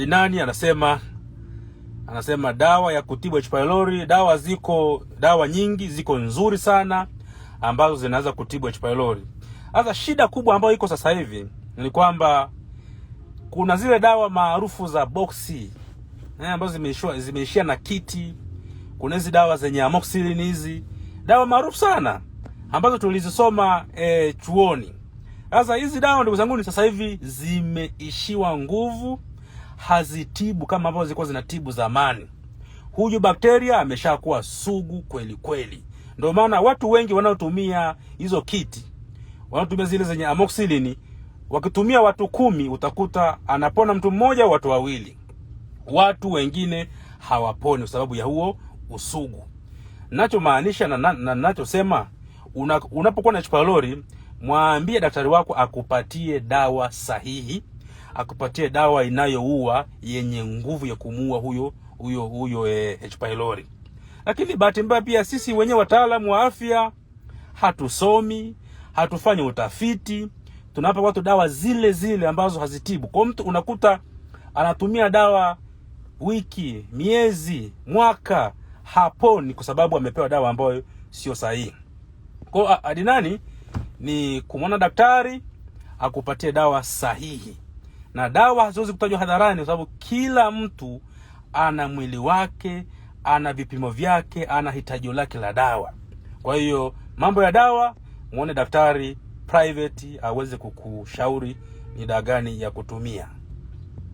Adinani anasema dawa ya kutibu H pylori, dawa nyingi ziko nzuri sana ambazo zinaweza kutibu H pylori. Sasa shida kubwa ambayo iko sasa hivi ni kwamba kuna zile dawa maarufu za boksi ambazo zimeishia na kiti. Kuna hizi dawa zenye amoxicillin, hizi dawa maarufu sana ambazo tulizisoma chuoni. Sasa hizi dawa ndugu zangu sasa hivi zimeishiwa nguvu, hazitibu kama ambavyo zilikuwa zinatibu zamani. Huyu bakteria ameshakuwa sugu kweli kweli. Ndio maana watu wengi wanaotumia hizo kiti, wanaotumia zile zenye amoxicillin, wakitumia watu 10 utakuta anapona mtu mmoja, watu wawili. Watu wengine hawaponi kwa sababu ya huo usugu. Ninachomaanisha na ninachosema, unapokuwa na H pylori, mwambie daktari wako akupatie dawa sahihi, akupatie dawa inayoua, yenye nguvu ya kumuua huyo H pylori. Lakini bahati mbaya pia sisi wenyewe wataalamu wa afya hatusomi, hatufanyi utafiti, tunapa watu dawa zile ambazo hazitibu. Kwa mtu unakuta anatumia dawa wiki, miezi, mwaka, haponi kwa sababu amepewa dawa ambayo sio sahihi. Kwa Adinani ni kumwona daktari akupatie dawa sahihi. Na dawa haziwezi kutajwa hadharani kwa sababu kila mtu ana mwili wake, ana vipimo vyake, ana hitaji lake la dawa. Kwa hiyo mambo ya dawa, muone daktari private aweze kukushauri ni dawa gani ya kutumia.